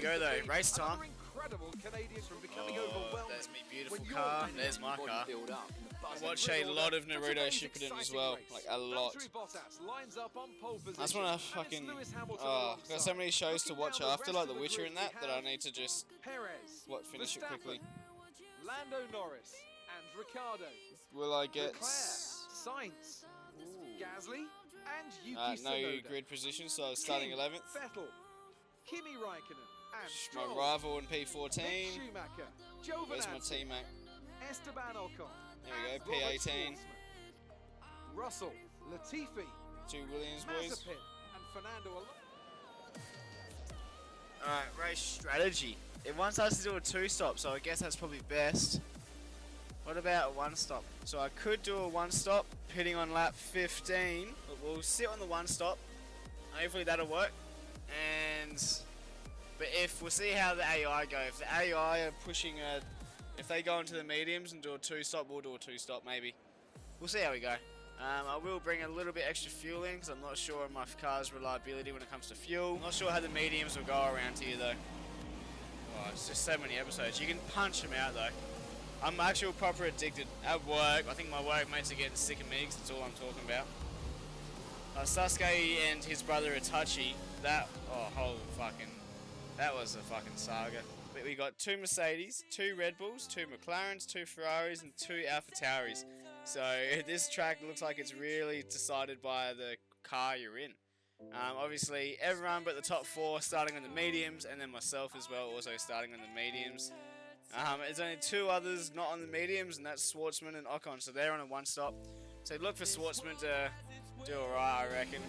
go though, race time. Oh, there's me beautiful car, there's my car. I watch a lot of Naruto Shippuden as well, like a lot. That's when I fucking, got so many shows to watch after, like The Witcher and that I need to just finish it quickly. Lando Norris and Ricciardo. Will I get Sainz, Gasly, and Yuki no Tsunoda. grid position, so I was starting 11th. Vettel, Kimi Raikkonen, and My rival in P14. Schumacher, Joe Where's my teammate? Esteban Ocon. There we go, P18. Russell, Latifi, 2 Williams boys. Mazepin, and Fernando Alonso. Alright, race strategy. It wants us to do a 2-stop, so I guess that's probably best. What about a 1-stop? So I could do a 1-stop, hitting on lap 15, but we'll sit on the 1-stop. Hopefully that'll work. But we'll see how the AI go. If the AI are pushing if they go into the mediums and do a 2-stop, we'll do a 2-stop maybe. We'll see how we go. I will bring a little bit extra fuel in because I'm not sure of my car's reliability when it comes to fuel. I'm not sure how the mediums will go around here though. Oh, it's just so many episodes. You can punch them out though. I'm actually proper addicted. At work, I think my workmates are getting sick of me because that's all I'm talking about. Sasuke and his brother Itachi, that was a fucking saga. But we got 2 Mercedes, 2 Red Bulls, 2 McLarens, 2 Ferraris, and 2 AlphaTauris. So this track looks like it's really decided by the car you're in. Obviously, everyone but the top 4 starting on the mediums, and then myself as well, also starting on the mediums. There's only 2 others not on the mediums, and that's Schwartzman and Ocon, so they're on a 1-stop. So look for Schwartzman to do alright, I reckon.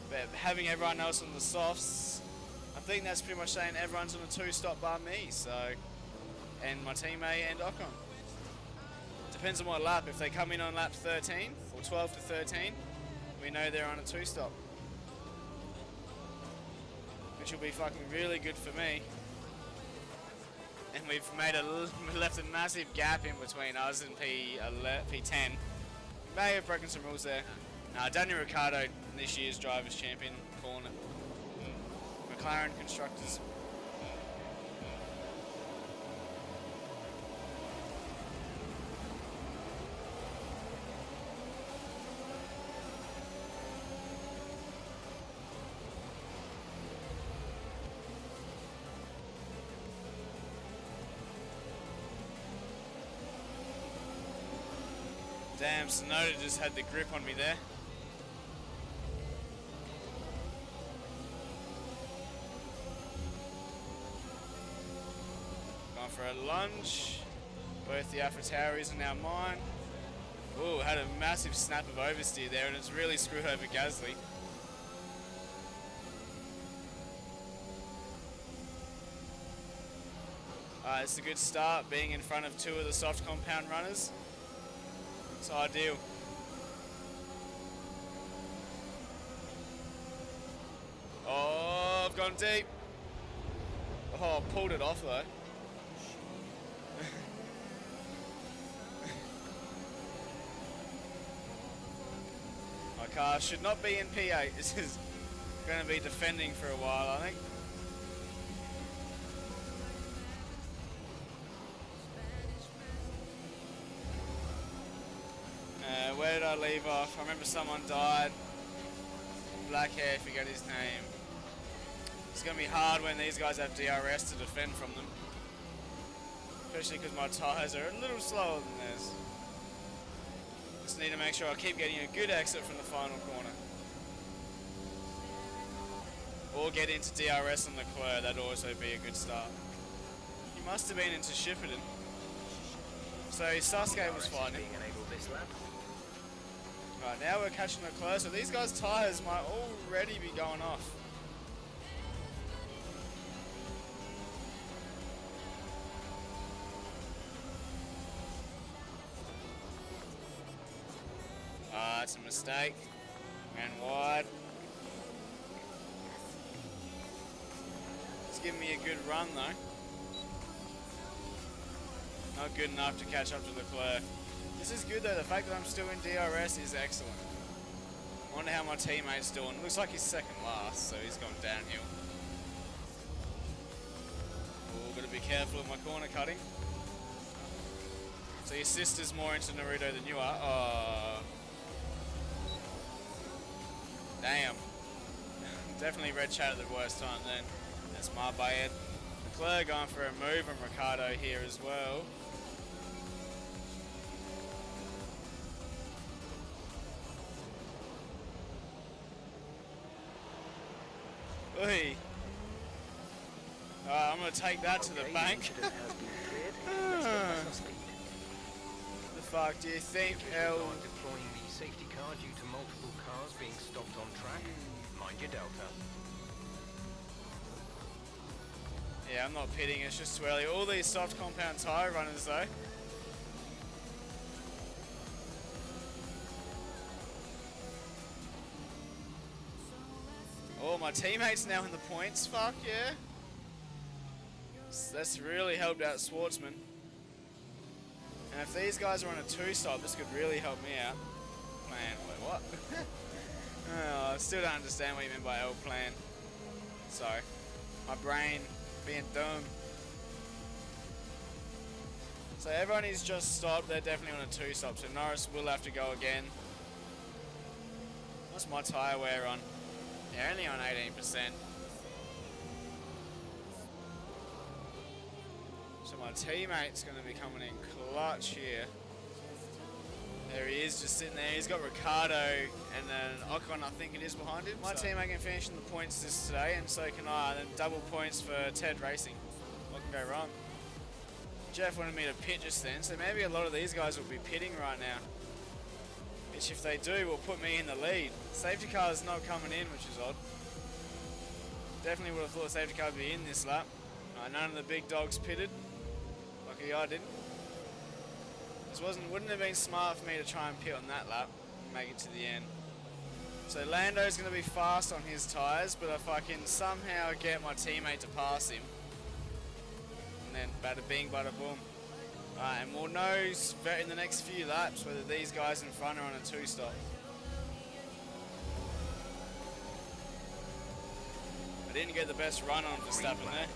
But having everyone else on the softs, I think that's pretty much saying everyone's on a 2-stop bar me, so, and my teammate and Ocon. Depends on what lap. If they come in on lap 13 or 12 to 13, we know they're on a 2-stop, which will be fucking really good for me. And we've left a massive gap in between us and P10. We may have broken some rules there. Daniel Ricciardo, this year's Drivers' Champion, calling it. McLaren Constructors. Damn, Tsunoda just had the grip on me there. Going for a lunge. Both the AlphaTauris are now mine. Ooh, had a massive snap of oversteer there, and it's really screwed over Gasly. It's a good start, being in front of 2 of the soft compound runners. It's ideal. Oh, I've gone deep. Oh, pulled it off though. My car should not be in P8. This is going to be defending for a while, I think. Where did I leave off? I remember someone died. Black hair, forget his name. It's going to be hard when these guys have DRS to defend from them. Especially because my tyres are a little slower than theirs. Just need to make sure I keep getting a good exit from the final corner. Or get into DRS on Leclerc, that'd also be a good start. He must have been into Shippuden. So Sasuke was fighting. Right, now we're catching Leclerc, so these guys' tyres might already be going off. It's a mistake. Ran wide. It's giving me a good run though. Not good enough to catch up to Leclerc. This is good though, the fact that I'm still in DRS is excellent. I wonder how my teammate's doing. Looks like he's second last, so he's gone downhill. careful of my corner cutting. So your sister's more into Naruto than you are. Oh. Damn. Definitely red chat at the worst time then. That's my bad. Leclerc going for a move on Ricardo here as well. Oi. I'm going to take that to the bank. The fuck do you think, L? Deploying the safety car due to multiple cars being stopped on track. Mind your delta. Yeah, I'm not pitting, it's just too early. All these soft compound tyre runners though. Oh, my teammate's now in the points, fuck yeah. That's really helped out Schwartzman. And if these guys are on a 2-stop, this could really help me out. Plan, wait, what? Oh, I still don't understand what you mean by L plan. Sorry. My brain being dumb. So everyone is just stopped, they're definitely on a 2-stop, so Norris will have to go again. What's my tyre wear on? Yeah, only on 18%. So my teammate's going to be coming in clutch here. There he is, just sitting there. He's got Ricardo and then Ocon, I think it is, behind him. My teammate can finish in the points this today, and so can I. And then double points for Ted Racing. What can go wrong? Jeff wanted me to pit just then, so maybe a lot of these guys will be pitting right now. Which, if they do, will put me in the lead. Safety car is not coming in, which is odd. Definitely would have thought safety car would be in this lap. None of the big dogs pitted. Lucky I didn't. This wouldn't have been smart for me to try and pit on that lap and make it to the end. So Lando's going to be fast on his tyres, but if I can somehow get my teammate to pass him, and then bada bing, bada boom. And we'll know in the next few laps whether these guys in front are on a 2-stop. I didn't get the best run on Verstappen there.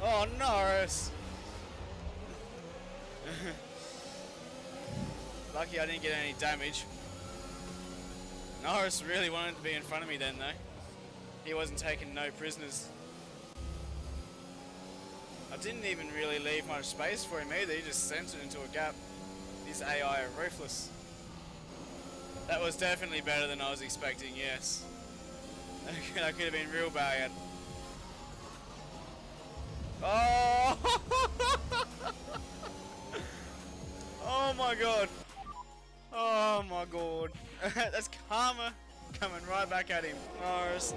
Oh, Norris! Lucky I didn't get any damage. Norris really wanted to be in front of me then though. He wasn't taking no prisoners. I didn't even really leave much space for him either, he just sent it into a gap. These AI are ruthless. That was definitely better than I was expecting, yes. That could have been real bad. Oh! Oh my god. Oh my god. That's karma coming right back at him. Norris.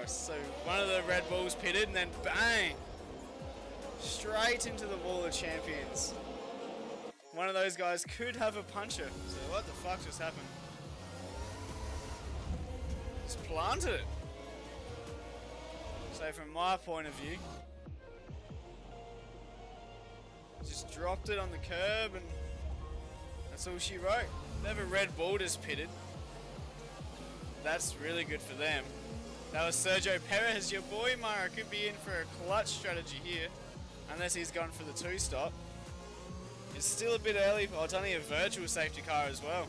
So one of the Red Bulls pitted and then bang! Straight into the wall of champions. One of those guys could have a puncher. So what the fuck just happened? Just planted it. So from my point of view, just dropped it on the curb and that's all she wrote. Never Red Bull just pitted. That's really good for them. That was Sergio Perez, your boy Mara could be in for a clutch strategy here. Unless he's gone for the 2-stop. It's still a bit early, but it's only a virtual safety car as well.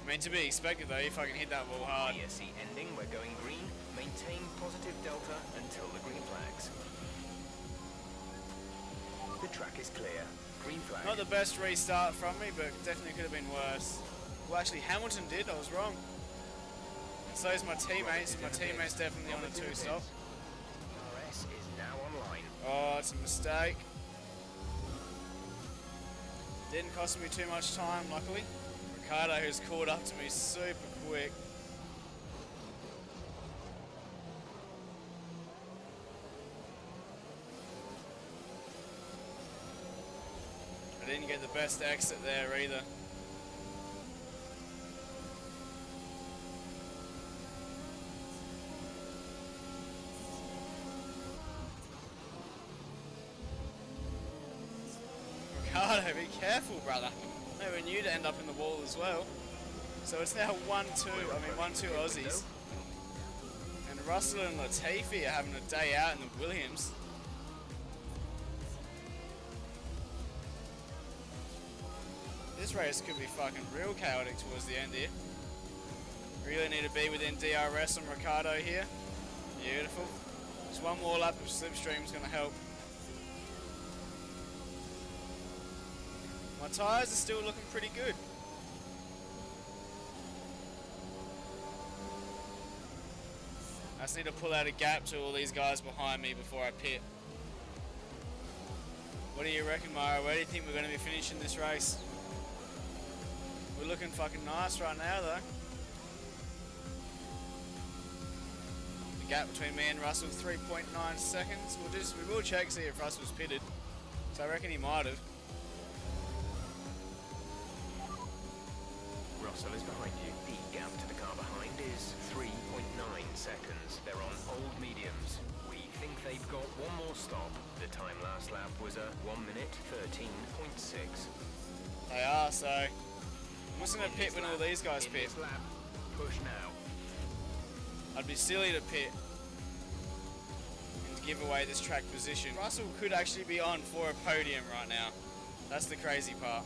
I mean, to be expected though, if I can hit that wall hard. ESC ending, we're going green. Maintain positive delta until the green flags. The track is clear. Green flag. Not the best restart from me, but definitely could have been worse. Well, actually, Hamilton did. I was wrong. And so is my teammates. My teammates definitely on a 2-stop. RS is now online. Oh, it's a mistake. Didn't cost me too much time, luckily. Ricardo, who's caught up to me super quick. I didn't get the best exit there either. Ricardo, be careful, brother. Never knew to end up in the wall as well. So it's now 1-2. I mean 1-2 Aussies. And Russell and Latifi are having a day out in the Williams. This race could be fucking real chaotic towards the end here. Really need to be within DRS on Ricciardo here. Beautiful. Just one more lap of slipstream is going to help. My tyres are still looking pretty good. I just need to pull out a gap to all these guys behind me before I pit. What do you reckon, Mara? Where do you think we're going to be finishing this race? We're looking fucking nice right now, though. The gap between me and Russell, 3.9 seconds. We will check, see if Russell's pitted. So I reckon he might have. Russell is behind you. The gap to the car behind is 3.9 seconds. They're on old mediums. We think they've got one more stop. The time last lap was a 1 minute 13.6. They are, so I'm just going to pit when all these guys pit. Lap, push now. I'd be silly to pit and give away this track position. Russell could actually be on for a podium right now. That's the crazy part.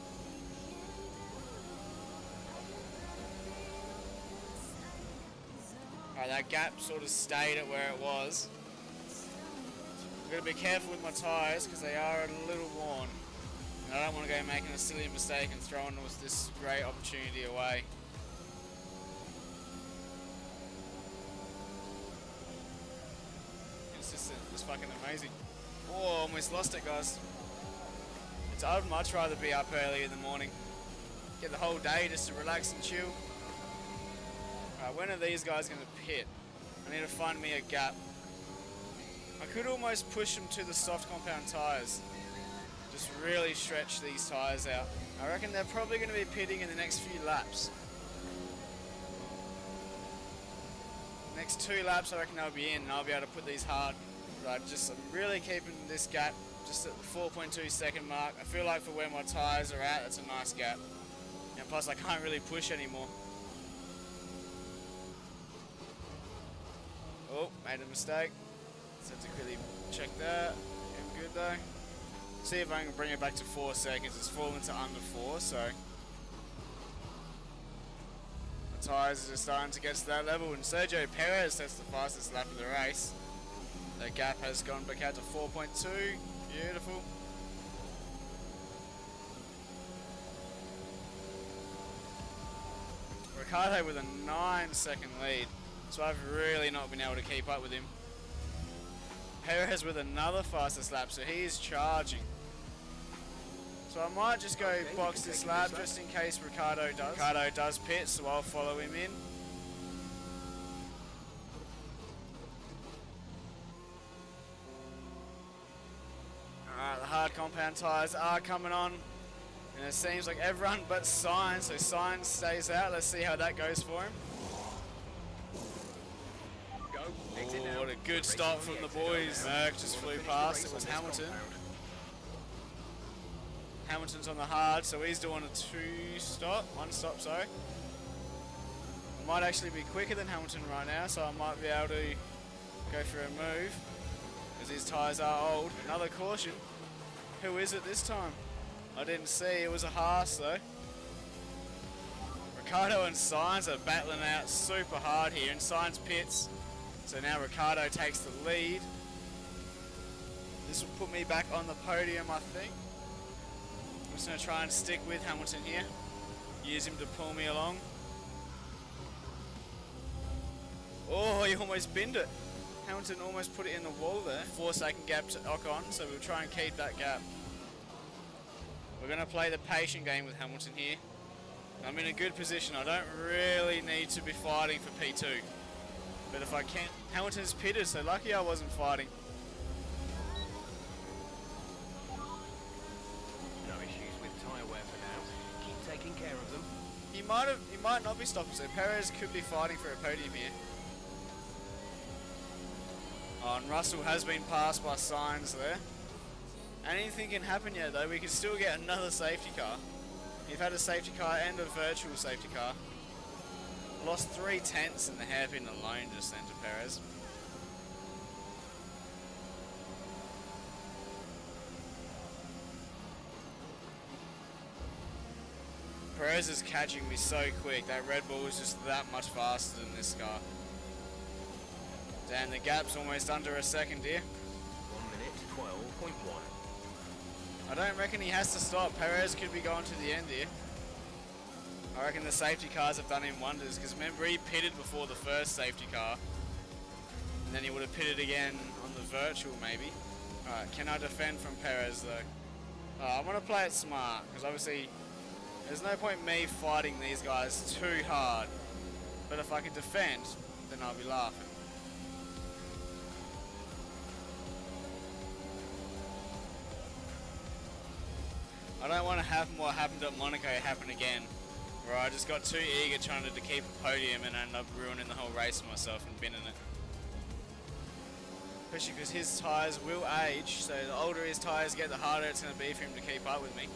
Alright, that gap sort of stayed at where it was. I've got to be careful with my tyres because they are a little worn. And I don't want to go making a silly mistake and throwing this great opportunity away. It's fucking amazing. Oh, almost lost it, guys. I'd much rather be up early in the morning. Get the whole day just to relax and chill. Alright, when are these guys going to pit? I need to find me a gap. I could almost push them to the soft compound tyres. Just really stretch these tyres out. I reckon they're probably going to be pitting in the next few laps. Next 2 laps I reckon they'll be in and I'll be able to put these hard. But I'm really keeping this gap just at the 4.2 second mark. I feel like for where my tyres are at, that's a nice gap. And plus I can't really push anymore. Oh, made a mistake. So I have to quickly check that. Yeah, good though. See if I can bring it back to 4 seconds. It's fallen to under 4, so the tyres are just starting to get to that level. And Sergio Perez sets the fastest lap of the race. The gap has gone back out to 4.2. Beautiful. Ricciardo with a 9-second lead. So I've really not been able to keep up with him. Perez with another fastest lap, so he is charging. So I might just go box this lap just in case Ricciardo does. Ricciardo does pit, so I'll follow him in. Alright, the hard compound tyres are coming on. And it seems like everyone but Sainz, so Sainz stays out. Let's see how that goes for him. Oh, what a good stop from the boys. Merck just flew past. It was Hamilton. Hamilton's on the hard, so he's doing a 1 stop, sorry. I might actually be quicker than Hamilton right now, so I might be able to go for a move, because his tyres are old. Another caution. Who is it this time? I didn't see. It was a Haas, though. Ricciardo and Sainz are battling out super hard here, and Sainz pits. So now Ricciardo takes the lead. This will put me back on the podium, I think. I'm just going to try and stick with Hamilton here. Use him to pull me along. Oh, he almost binned it. Hamilton almost put it in the wall there. 4-second gap to Ocon, so we'll try and keep that gap. We're going to play the patient game with Hamilton here. I'm in a good position. I don't really need to be fighting for P2. But if I can, Hamilton's pitted, so lucky I wasn't fighting. No issues with tyre wear for now. Keep taking care of them. He might not be stopping, so Perez could be fighting for a podium here. Oh, and Russell has been passed by Sainz there. Anything can happen yet though. We could still get another safety car. You've had a safety car and a virtual safety car. Lost 3/10 in the hairpin alone just then to Perez. Perez is catching me so quick. That Red Bull is just that much faster than this car. Damn, the gap's almost under a second here. 1 minute 12.1. I don't reckon he has to stop. Perez could be going to the end here. I reckon the safety cars have done him wonders, because remember he pitted before the first safety car. And then he would have pitted again on the virtual maybe. Alright, can I defend from Perez though? I want to play it smart, because obviously there's no point me fighting these guys too hard. But if I can defend, then I'll be laughing. I don't want to have what happened at Monaco happen again, where I just got too eager trying to keep a podium and ended up ruining the whole race for myself and binning it. Especially because his tyres will age, so the older his tyres get, the harder it's going to be for him to keep up with me.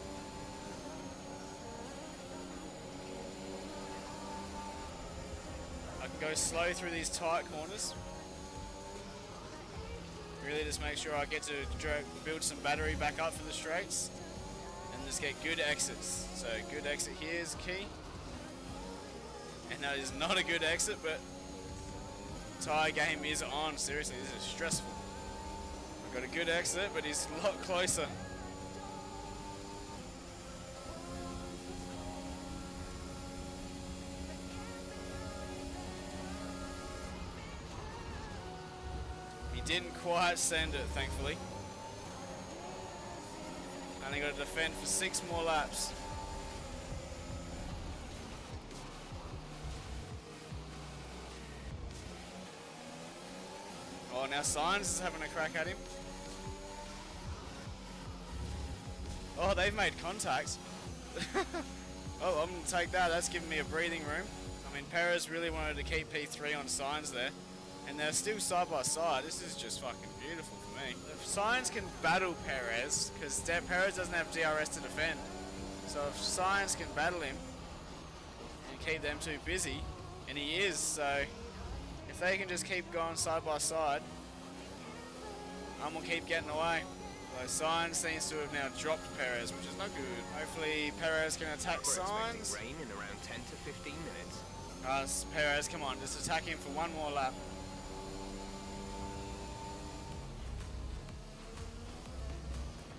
I can go slow through these tight corners. Really just make sure I get to build some battery back up for the straights. And just get good exits. So good exit here is key. And that is not a good exit, but tyre game is on. Seriously, this is stressful. I've got a good exit, but he's a lot closer. He didn't quite send it, thankfully. Only got to defend for 6 more laps. Oh, now Sainz is having a crack at him. Oh, they've made contact. Oh, I'm going to take that. That's giving me a breathing room. I mean, Perez really wanted to keep P3 on Sainz there. And they're still side by side. This is just fucking beautiful for me. If Sainz can battle Perez, because Perez doesn't have DRS to defend. So if Sainz can battle him and keep them too busy, and he is, so if they can just keep going side by side, I'm going to keep getting away. So Sainz seems to have now dropped Perez, which is not good. Hopefully Perez can attack We're expecting Sainz. rain in around 10 to 15 minutes. Perez, come on, just attack him for one more lap.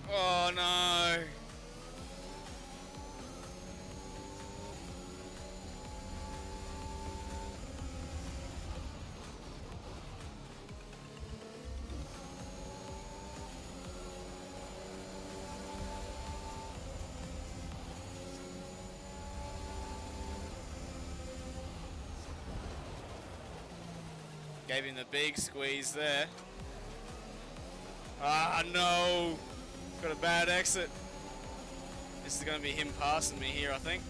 Oh no! Gave him the big squeeze there. Ah no! Got a bad exit. This is going to be him passing me here, I think.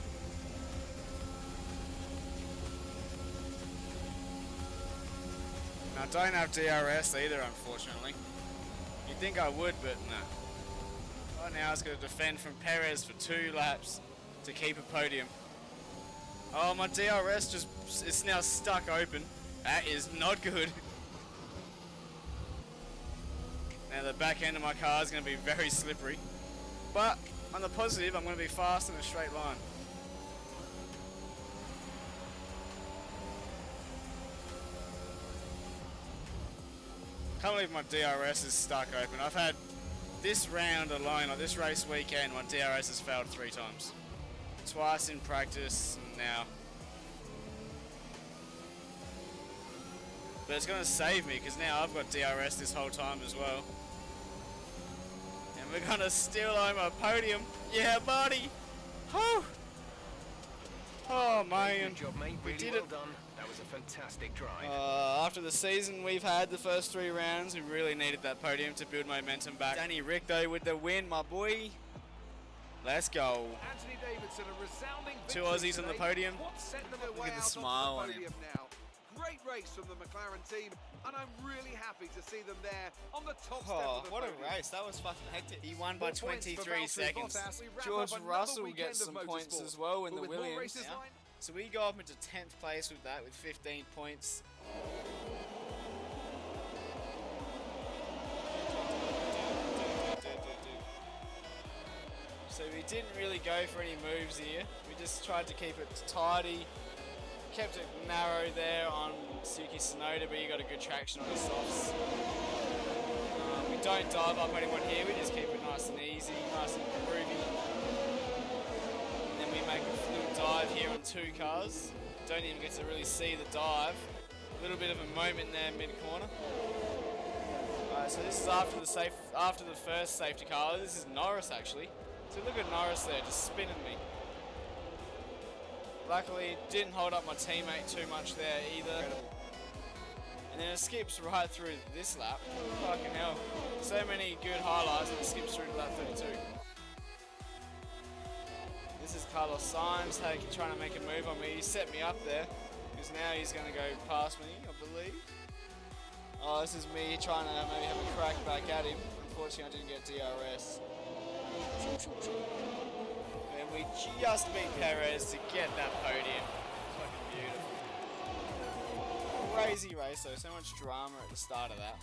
Now, I don't have DRS either, unfortunately. You'd think I would, but no. Right now, I was going to defend from Perez for 2 laps to keep a podium. Oh, my DRS it's now stuck open. That is not good. Now the back end of my car is going to be very slippery. But on the positive, I'm going to be fast in a straight line. Can't believe my DRS is stuck open. I've had this round alone, like this race weekend, my DRS has failed 3 times. Twice in practice, and now. But it's going to save me, because now I've got DRS this whole time as well. And we're going to steal home a podium. Yeah, buddy! Whew. Oh, man. Good job, mate. We Really did well it. done. That was a fantastic drive. After the season we've had, the first 3 rounds, we really needed that podium to build momentum back. Danny Rick, though, with the win, my boy. Let's go. Anthony Davidson, a resounding 2 victory Aussies on the today. podium. What's setting them Look way at the out onto smile on him. podium now. Great race from the McLaren team, and I'm really happy to see them there on the top step Oh, of the what a podium. race. That was fucking hectic. He won by 23 seconds. Bottas. We wrap George up another Russell weekend gets of some points motorsport. as well in But the with more Williams. races Yeah. lined- So we go up into 10th place with that, with 15 points. So we didn't really go for any moves here. We just tried to keep it tidy. Kept it narrow there on Suki Tsunoda, but you got a good traction on his softs. We don't dive up anyone here, we just keep it nice and easy, nice and groovy. And then we make a fluid dive here on 2 cars. Don't even get to really see the dive. A little bit of a moment there mid-corner. Alright, so this is after the first safety car. Oh, this is Norris actually. So look at Norris there, just spinning me. Luckily, didn't hold up my teammate too much there either. And then it skips right through this lap. Fucking hell. So many good highlights and it skips through to lap 32. This is Carlos Sainz trying to make a move on me. He set me up there. Because now he's going to go past me, I believe. Oh, this is me trying to maybe have a crack back at him. Unfortunately, I didn't get DRS. And we just beat Perez to get that podium. Fucking beautiful. Crazy race though, so much drama at the start of that.